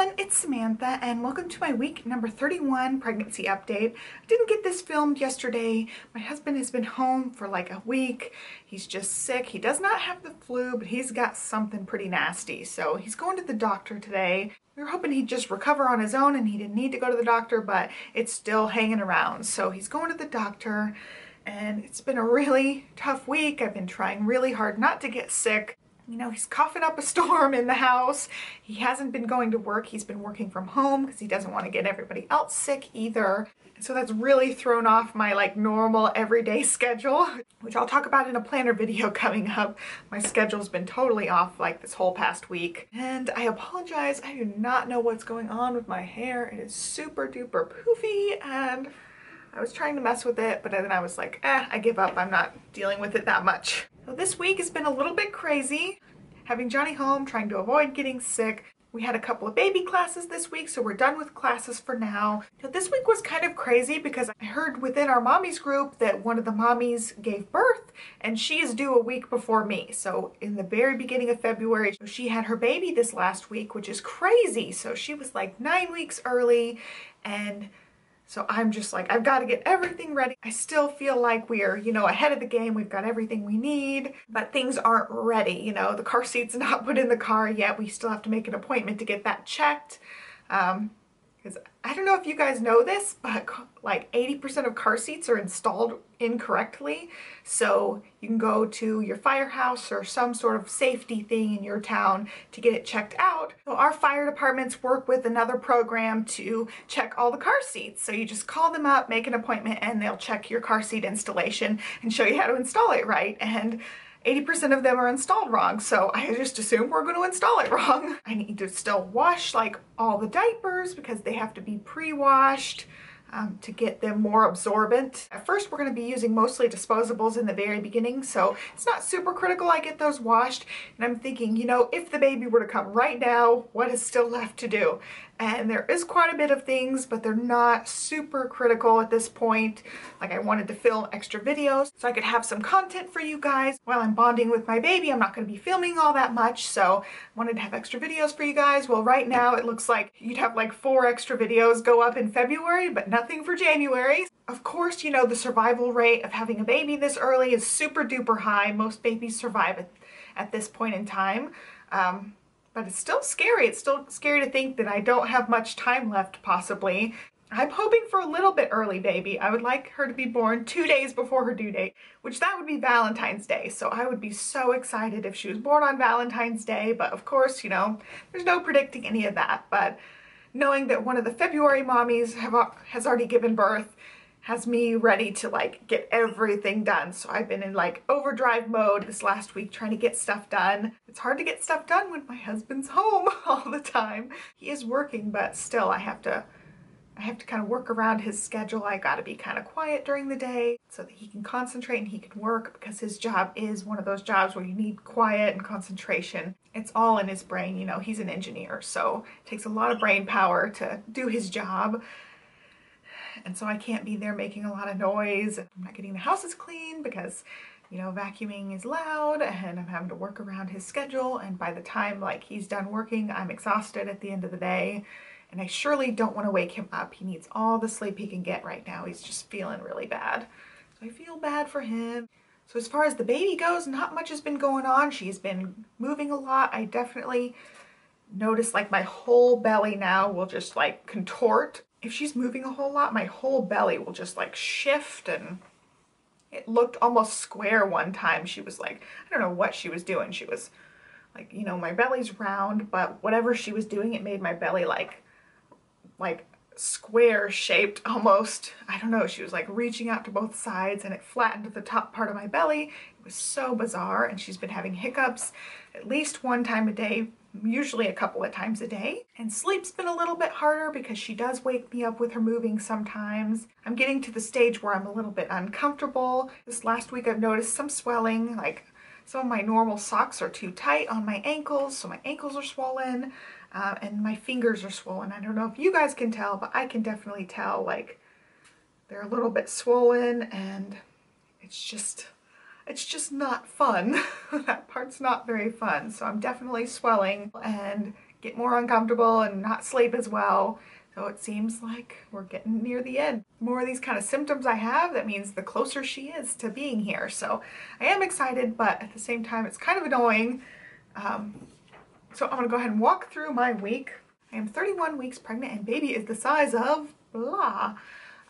everyone, it's Samantha and welcome to my week number 31 pregnancy update. I didn't get this filmed yesterday. My husband has been home for like a week. He's just sick. He does not have the flu, but he's got something pretty nasty. So he's going to the doctor today. We were hoping he'd just recover on his own and he didn't need to go to the doctor, but it's still hanging around. So he's going to the doctor and it's been a really tough week. I've been trying really hard not to get sick. You know, he's coughing up a storm in the house. He hasn't been going to work. He's been working from home because he doesn't want to get everybody else sick either. So that's really thrown off my like normal everyday schedule, which I'll talk about in a planner video coming up. My schedule's been totally off like this whole past week. And I apologize. I do not know what's going on with my hair. It is super duper poofy and I was trying to mess with it, but then I was like, I give up. I'm not dealing with it that much. So this week has been a little bit crazy. Having Johnny home, trying to avoid getting sick. We had a couple of baby classes this week, so we're done with classes for now. Now this week was kind of crazy because I heard within our mommies group that one of the mommies gave birth and she is due a week before me. So in the very beginning of February, she had her baby this last week, which is crazy. So she was like 9 weeks early and so I'm just like, I've got to get everything ready. I still feel like we're, you know, ahead of the game. We've got everything we need, but things aren't ready. You know, the car seat's not put in the car yet. We still have to make an appointment to get that checked. Because I don't know if you guys know this, but like 80% of car seats are installed incorrectly. So you can go to your firehouse or some sort of safety thing in your town to get it checked out. So our fire departments work with another program to check all the car seats. So you just call them up, make an appointment, and they'll check your car seat installation and show you how to install it right. And 80% of them are installed wrong, so I just assume we're going to install it wrong. I need to still wash like all the diapers because they have to be pre-washed to get them more absorbent. At first we're going to be using mostly disposables in the very beginning, so it's not super critical I get those washed. And I'm thinking, you know, if the baby were to come right now, what is still left to do? And there is quite a bit of things, but they're not super critical at this point. Like I wanted to film extra videos so I could have some content for you guys while I'm bonding with my baby. I'm not going to be filming all that much, so I wanted to have extra videos for you guys. Well, right now it looks like you'd have like 4 extra videos go up in February, but nothing for January. Of course, you know, the survival rate of having a baby this early is super duper high. Most babies survive at this point in time. But it's still scary. It's still scary to think that I don't have much time left, possibly. I'm hoping for a little bit early baby. I would like her to be born 2 days before her due date, which that would be Valentine's Day. So I would be so excited if she was born on Valentine's Day. But of course, you know, there's no predicting any of that. But knowing that one of the February mommies has already given birth has me ready to like get everything done. So I've been in like overdrive mode this last week trying to get stuff done. It's hard to get stuff done when my husband's home all the time. He is working, but still I have to kind of work around his schedule. I gotta be kind of quiet during the day so that he can concentrate and he can work, because his job is one of those jobs where you need quiet and concentration. It's all in his brain, you know, he's an engineer, so it takes a lot of brain power to do his job. And so I can't be there making a lot of noise. I'm not getting the houses clean because, you know, vacuuming is loud and I'm having to work around his schedule. And by the time like he's done working, I'm exhausted at the end of the day. And I surely don't want to wake him up. He needs all the sleep he can get right now. He's just feeling really bad. So I feel bad for him. So as far as the baby goes, not much has been going on. She's been moving a lot. I definitely notice like my whole belly now will just like contort. If she's moving a whole lot, my whole belly will just like shift, and it looked almost square one time. She was like, I don't know what she was doing. She was like, you know, my belly's round, but whatever she was doing, it made my belly like square shaped almost. I don't know. She was like reaching out to both sides and it flattened the top part of my belly. It was so bizarre, and she's been having hiccups at least one time a day, usually a couple of times a day. And sleep's been a little bit harder because she does wake me up with her moving sometimes. I'm getting to the stage where I'm a little bit uncomfortable. This last week I've noticed some swelling, like some of my normal socks are too tight on my ankles, so my ankles are swollen, and my fingers are swollen. I don't know if you guys can tell, but I can definitely tell like they're a little bit swollen, and it's just not fun. That part's not very fun. So I'm definitely swelling and get more uncomfortable and not sleep as well. So it seems like we're getting near the end. More of these kind of symptoms I have, that means the closer she is to being here. So I am excited, but at the same time, it's kind of annoying. So I'm gonna go ahead and walk through my week. I am 31 weeks pregnant and baby is the size of blah.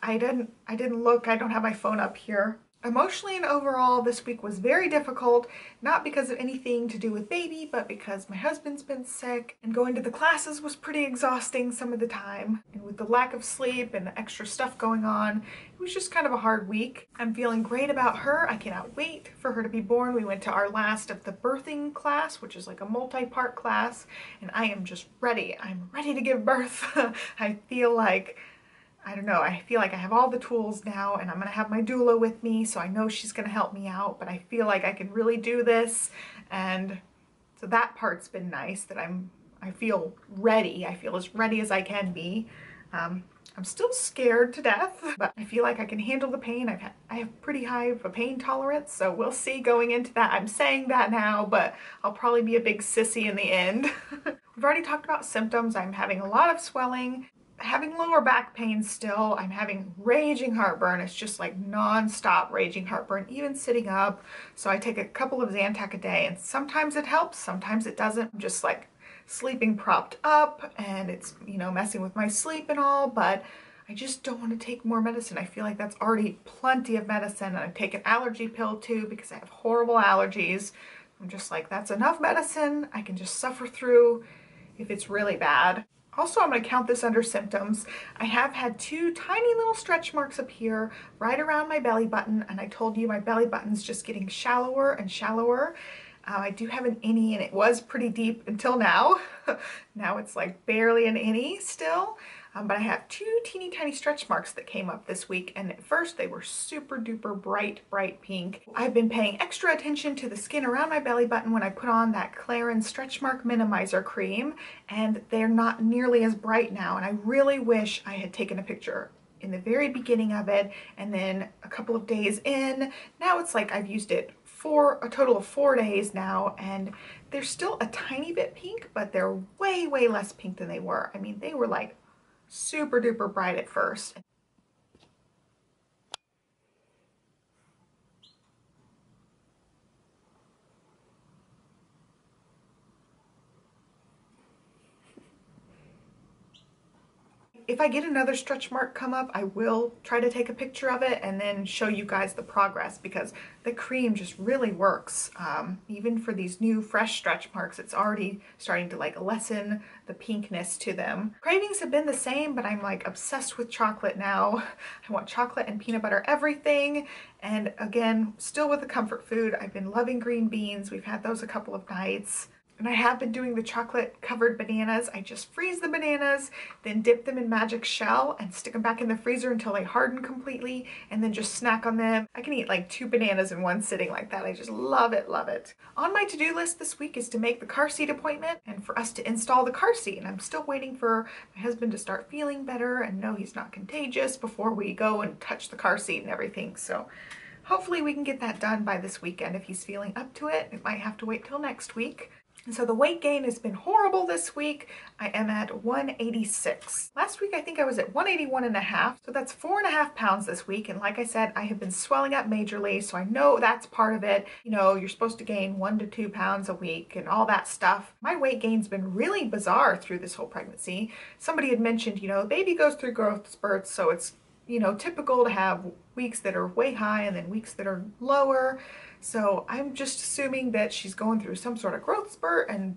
I didn't look, I don't have my phone up here. Emotionally and overall, this week was very difficult, not because of anything to do with baby, but because my husband's been sick and going to the classes was pretty exhausting some of the time. And with the lack of sleep and the extra stuff going on, it was just kind of a hard week. I'm feeling great about her. I cannot wait for her to be born. We went to our last of the birthing class, which is like a multi-part class, and I am just ready. I'm ready to give birth. I feel like I don't know, I feel like I have all the tools now, and I'm gonna have my doula with me, so I know she's gonna help me out, but I feel like I can really do this. And so that part's been nice, that I feel ready. I feel as ready as I can be. I'm still scared to death, but I feel like I can handle the pain. I have pretty high of a pain tolerance, so we'll see going into that. I'm saying that now, but I'll probably be a big sissy in the end. We've already talked about symptoms. I'm having a lot of swelling, having lower back pain still. I'm having raging heartburn. It's just like non-stop raging heartburn, even sitting up. So I take a couple of Zantac a day, and sometimes it helps, sometimes it doesn't. I'm just like sleeping propped up, and it's, you know, messing with my sleep and all, but I just don't want to take more medicine. I feel like that's already plenty of medicine, and I take an allergy pill too because I have horrible allergies. I'm just like, that's enough medicine. I can just suffer through if it's really bad. Also, I'm going to count this under symptoms. I have had 2 tiny little stretch marks up here right around my belly button, and I told you my belly button's just getting shallower and shallower. I do have an innie, and it was pretty deep until now. Now it's like barely an innie still. But I have 2 teeny tiny stretch marks that came up this week, and at first they were super duper bright pink. I've been paying extra attention to the skin around my belly button when I put on that Clarins Stretch Mark Minimizer cream, and they're not nearly as bright now, and I really wish I had taken a picture in the very beginning of it, and then a couple of days in. Now it's like I've used it for a total of 4 days now, and they're still a tiny bit pink, but they're way less pink than they were. I mean, they were like super duper bright at first. If I get another stretch mark come up, I will try to take a picture of it and then show you guys the progress, because the cream just really works. Even for these new fresh stretch marks, it's already starting to like lessen the pinkness to them. Cravings have been the same, but I'm like obsessed with chocolate now. I want chocolate and peanut butter everything. And again, still with the comfort food, I've been loving green beans. We've had those a couple of nights. And I have been doing the chocolate covered bananas. I just freeze the bananas, then dip them in magic shell and stick them back in the freezer until they harden completely, and then just snack on them. I can eat like 2 bananas in one sitting like that. I just love it, love it. On my to-do list this week is to make the car seat appointment and for us to install the car seat. And I'm still waiting for my husband to start feeling better and know he's not contagious before we go and touch the car seat and everything. So hopefully we can get that done by this weekend if he's feeling up to it. It might have to wait till next week. And so the weight gain has been horrible this week. I am at 186. Last week I think I was at 181.5, so that's 4.5 pounds this week. And like I said, I have been swelling up majorly, so I know that's part of it. You know, you're supposed to gain 1 to 2 pounds a week and all that stuff. My weight gain's been really bizarre through this whole pregnancy. Somebody had mentioned, you know, the baby goes through growth spurts, so it's, you know, typical to have weeks that are way high and then weeks that are lower. So I'm just assuming that she's going through some sort of growth spurt, and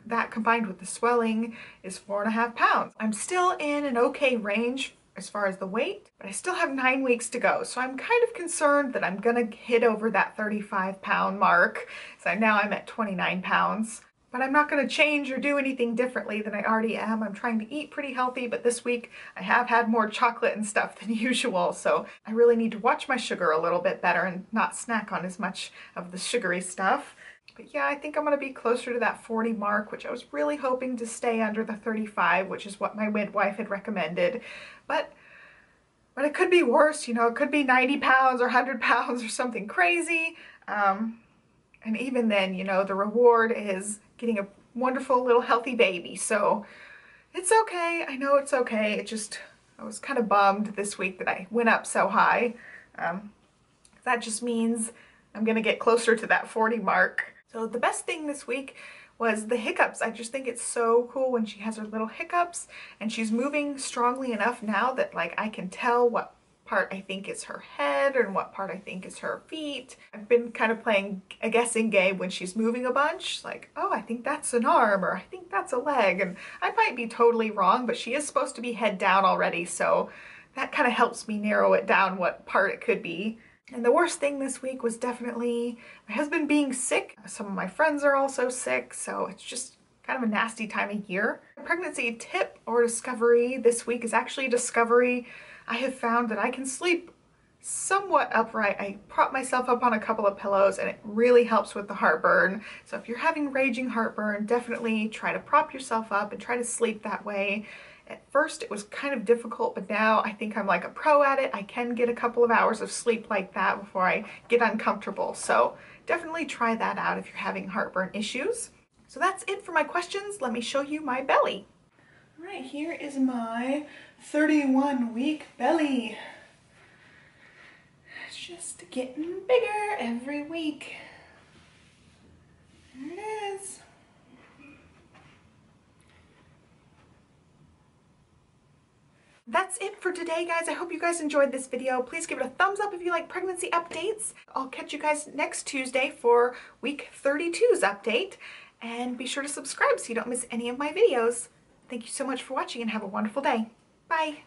that combined with the swelling is 4.5 pounds. I'm still in an okay range as far as the weight, but I still have 9 weeks to go. So I'm kind of concerned that I'm gonna hit over that 35-pound mark. So now I'm at 29 pounds. But I'm not going to change or do anything differently than I already am. I'm trying to eat pretty healthy, but this week I have had more chocolate and stuff than usual, so I really need to watch my sugar a little bit better and not snack on as much of the sugary stuff. But yeah, I think I'm going to be closer to that 40 mark, which I was really hoping to stay under the 35, which is what my midwife had recommended. But it could be worse, you know, it could be 90 pounds or 100 pounds or something crazy. And even then, you know, the reward is getting a wonderful little healthy baby. So it's okay. I know it's okay. I was kind of bummed this week that I went up so high. That just means I'm gonna get closer to that 40 mark. So the best thing this week was the hiccups. I just think it's so cool when she has her little hiccups, and she's moving strongly enough now that like I can tell what part I think is her head and what part I think is her feet. I've been kind of playing a guessing game when she's moving a bunch, like, oh, I think that's an arm, or I think that's a leg, and I might be totally wrong, but she is supposed to be head down already, so that kind of helps me narrow it down what part it could be. And the worst thing this week was definitely my husband being sick. Some of my friends are also sick, so it's just kind of a nasty time of year. A pregnancy tip or discovery this week is actually a discovery. I have found that I can sleep somewhat upright. I prop myself up on a couple of pillows and it really helps with the heartburn. So if you're having raging heartburn, definitely try to prop yourself up and try to sleep that way. At first it was kind of difficult, but now I think I'm like a pro at it. I can get a couple of hours of sleep like that before I get uncomfortable. So definitely try that out if you're having heartburn issues. So that's it for my questions. Let me show you my belly. All right, here is my 31-week belly. It's just getting bigger every week. There it is. That's it for today, guys. I hope you guys enjoyed this video. Please give it a thumbs up if you like pregnancy updates. I'll catch you guys next Tuesday for week 32's update. And be sure to subscribe so you don't miss any of my videos. Thank you so much for watching and have a wonderful day. Bye.